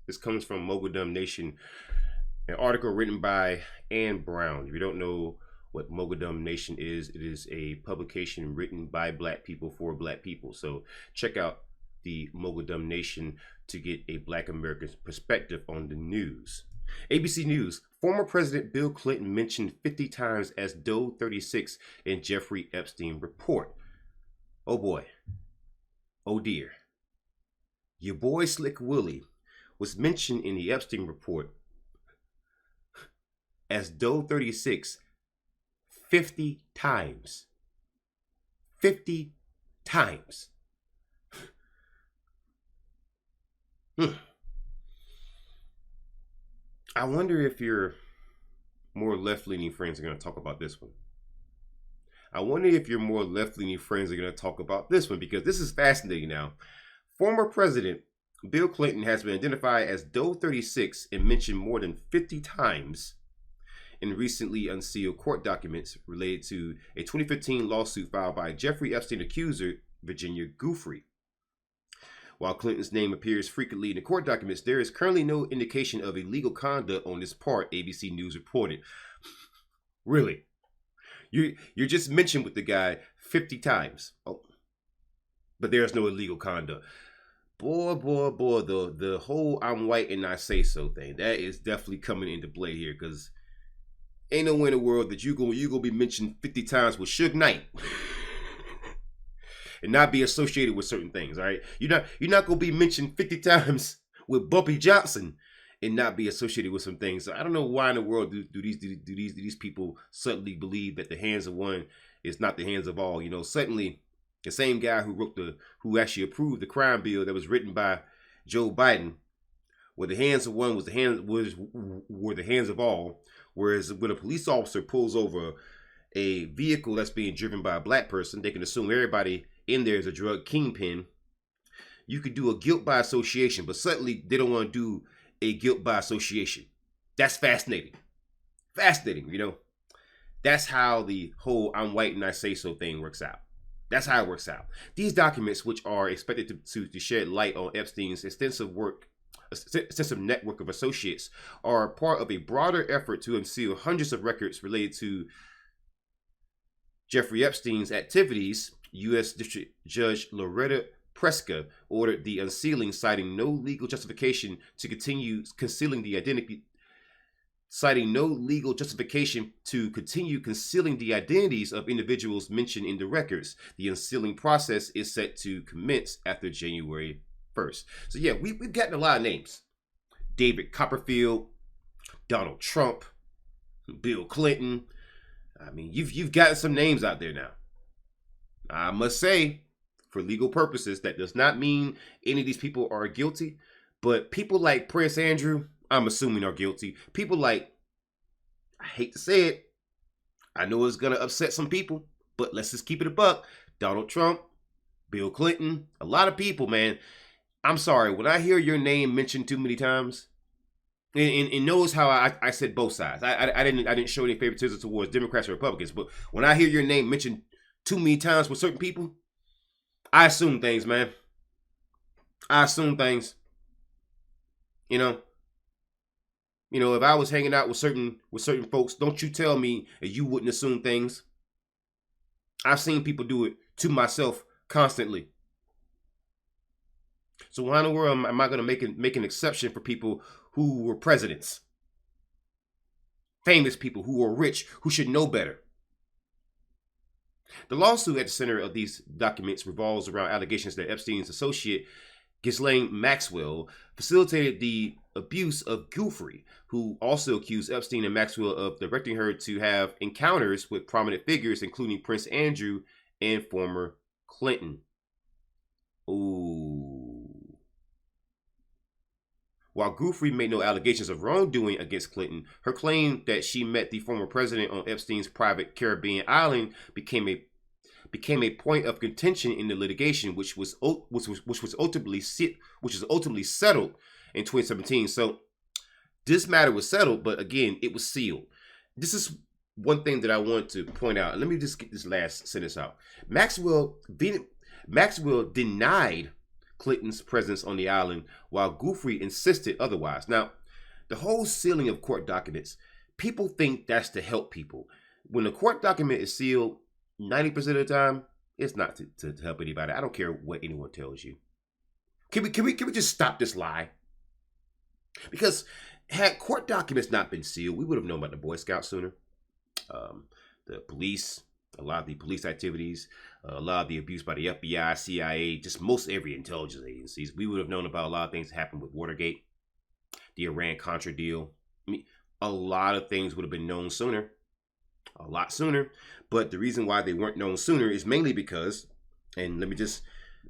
This comes from Moguldom Nation, an article written by Ann Brown. If you don't know what Moguldom Nation is, it is a publication written by Black people for Black people. So check out the Moguldom Nation to get a Black American perspective on the news. ABC News, former President Bill Clinton mentioned 50 times as Doe 36 in Jeffrey Epstein report. Oh boy. Oh dear. Your boy Slick Willie was mentioned in the Epstein report as Doe 36 50 times. 50 times. I wonder if your more left-leaning friends are going to talk about this one. I wonder if your more left-leaning friends are going to talk about this one, because this is fascinating now. Former President Bill Clinton has been identified as Doe 36 and mentioned more than 50 times in recently unsealed court documents related to a 2015 lawsuit filed by Jeffrey Epstein accuser Virginia Giuffre. While Clinton's name appears frequently in the court documents, there is currently no indication of illegal conduct on this part, ABC News reported. Really? You're just mentioned with the guy 50 times. Oh, but there's no illegal conduct. Boy, the whole I'm white and I say so thing, that is definitely coming into play here, because ain't no way in the world that you gonna be mentioned 50 times with Suge Knight and not be associated with certain things, all right? You're not gonna be mentioned 50 times with Bumpy Johnson and not be associated with some things. So I don't know why in the world do these people suddenly believe that the hands of one is not the hands of all. You know, suddenly the same guy who actually approved the crime bill that was written by Joe Biden, where the hands of one were the hands of all, whereas when a police officer pulls over a vehicle that's being driven by a black person, they can assume everybody in there is a drug kingpin. You could do a guilt by association, but suddenly they don't want to do a guilt by association. That's fascinating. Fascinating, you know. That's how the whole I'm white and I say so thing works out. That's how it works out. These documents, which are expected to shed light on Epstein's extensive network of associates, are part of a broader effort to unseal hundreds of records related to Jeffrey Epstein's activities. U.S. District Judge Loretta Preska ordered the unsealing, citing no legal justification to continue concealing the identity. Citing no legal justification to continue concealing the identities of individuals mentioned in the records. The unsealing process is set to commence after January 1st. So yeah, we've gotten a lot of names. David Copperfield, Donald Trump, Bill Clinton. I mean, you've gotten some names out there now. I must say, for legal purposes, that does not mean any of these people are guilty. But people like Prince Andrew, I'm assuming are guilty. People like, I hate to say it, I know it's going to upset some people, but let's just keep it a buck. Donald Trump, Bill Clinton, a lot of people, man. I'm sorry, when I hear your name mentioned too many times, and knows how I said both sides. I didn't show any favoritism towards Democrats or Republicans, but when I hear your name mentioned too many times with certain people, I assume things, man. I assume things. You know, if I was hanging out with certain folks, don't you tell me that you wouldn't assume things. I've seen people do it to myself constantly. So why in the world am I going to make an exception for people who were presidents? Famous people who were rich, who should know better. The lawsuit at the center of these documents revolves around allegations that Epstein's associate, Ghislaine Maxwell, facilitated the abuse of Giuffre, who also accused Epstein and Maxwell of directing her to have encounters with prominent figures, including Prince Andrew and former Clinton. Ooh. While Giuffre made no allegations of wrongdoing against Clinton, her claim that she met the former president on Epstein's private Caribbean island became a point of contention in the litigation, which was ultimately settled in 2017. So this matter was settled, but again, it was sealed. This is one thing that I want to point out. And let me just get this last sentence out. Maxwell denied Clinton's presence on the island, while Guthrie insisted otherwise. Now, the whole sealing of court documents, people think that's to help people. When a court document is sealed, 90% of the time, it's not to help anybody. I don't care what anyone tells you. Can we just stop this lie? Because had court documents not been sealed, we would have known about the Boy Scouts sooner. The police, a lot of the police activities, a lot of the abuse by the FBI, CIA, just most every intelligence agencies. We would have known about a lot of things that happened with Watergate, the Iran-Contra deal. I mean, a lot of things would have been known sooner, a lot sooner. But the reason why they weren't known sooner is mainly because, and let me just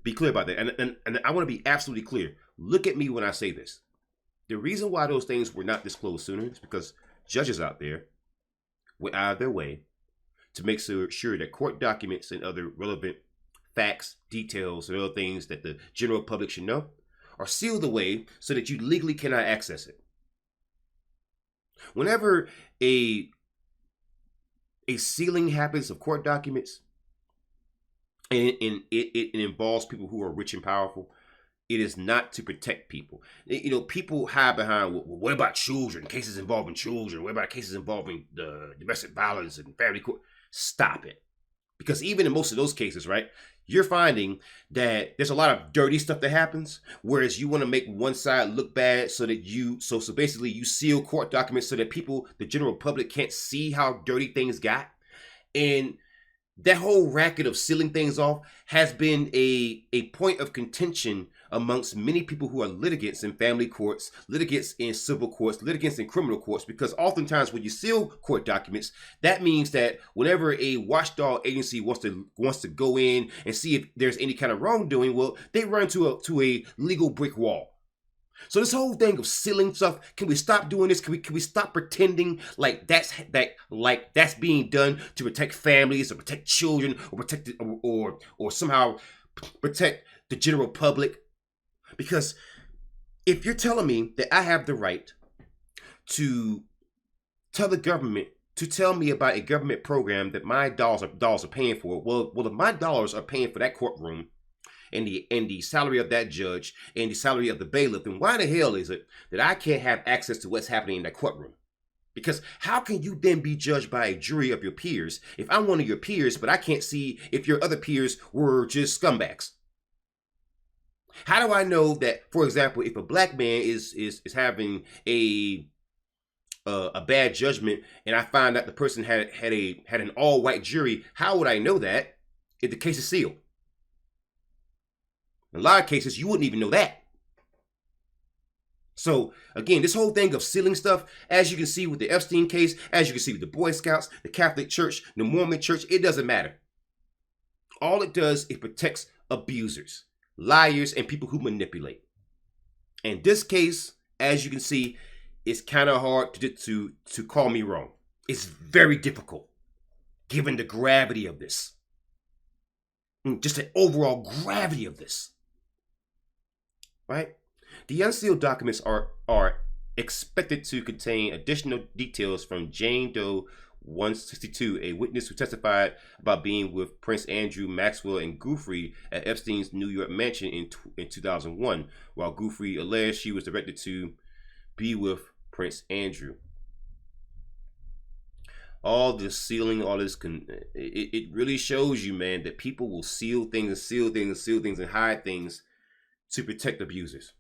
be clear about that. And I want to be absolutely clear. Look at me when I say this. The reason why those things were not disclosed sooner is because judges out there went out of their way to make sure that court documents and other relevant facts, details, and other things that the general public should know are sealed away so that you legally cannot access it. Whenever a sealing happens of court documents, and it involves people who are rich and powerful, it is not to protect people. You know, people hide behind, well, what about children? Cases involving children? What about cases involving the domestic violence and family court? Stop it. Because even in most of those cases, right, you're finding that there's a lot of dirty stuff that happens, whereas you want to make one side look bad so that so basically you seal court documents so that people, the general public, can't see how dirty things got. And that whole racket of sealing things off has been a point of contention amongst many people who are litigants in family courts, litigants in civil courts, litigants in criminal courts, because oftentimes when you seal court documents, that means that whenever a watchdog agency wants to go in and see if there's any kind of wrongdoing, well, they run to a legal brick wall. So this whole thing of sealing stuff, can we stop doing this? Can we stop pretending like that's being done to protect families or protect children or protect or somehow protect the general public? Because if you're telling me that I have the right to tell the government to tell me about a government program that my dollars are paying for, well, if my dollars are paying for that courtroom and the salary of that judge and the salary of the bailiff, then why the hell is it that I can't have access to what's happening in that courtroom? Because how can you then be judged by a jury of your peers if I'm one of your peers, but I can't see if your other peers were just scumbags? How do I know that, for example, if a black man is having a bad judgment and I find out the person had an all-white jury, how would I know that if the case is sealed? In a lot of cases, you wouldn't even know that. So, again, this whole thing of sealing stuff, as you can see with the Epstein case, as you can see with the Boy Scouts, the Catholic Church, the Mormon Church, it doesn't matter. All it does is protects abusers, liars, and people who manipulate. In this case, as you can see, it's kind of hard to call me wrong. It's very difficult, given the gravity of this. Just the overall gravity of this. Right? The unsealed documents are expected to contain additional details from Jane Doe 162, a witness who testified about being with Prince Andrew, Maxwell, and Guthrie at Epstein's New York mansion in 2001, while Guthrie alleged she was directed to be with Prince Andrew. All this sealing, all this, it really shows you, man, that people will seal things and seal things and seal things and hide things to protect abusers.